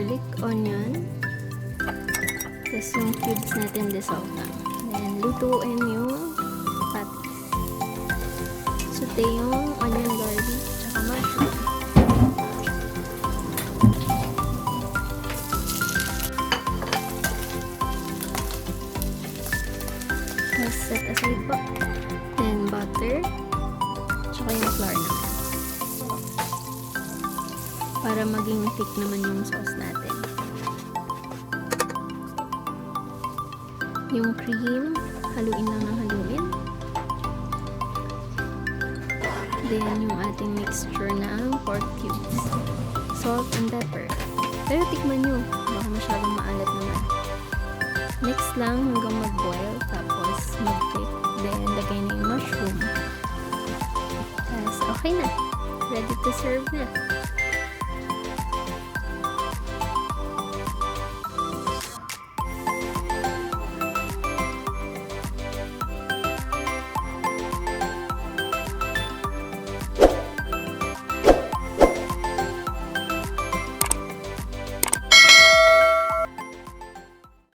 garlic, onion. Tapos yung cubes natin dissolve na. Then, lutuin yung patties. Saute yung onion, garlic, tsaka mushroom. Tapos, set aside po. Then, butter. Tsaka yung flour naman. Para maging thick naman yung sauce natin. Yung cream, haluin lang ng haluin. Then, yung ating mixture ng pork cubes. Salt and pepper. Pero tikman nyo. Baka masyadong maalat naman. Mix lang hanggang mag-boil. Tapos, mag-thick. Then, lagay na yung mushroom. Tapos, okay na. Ready to serve na.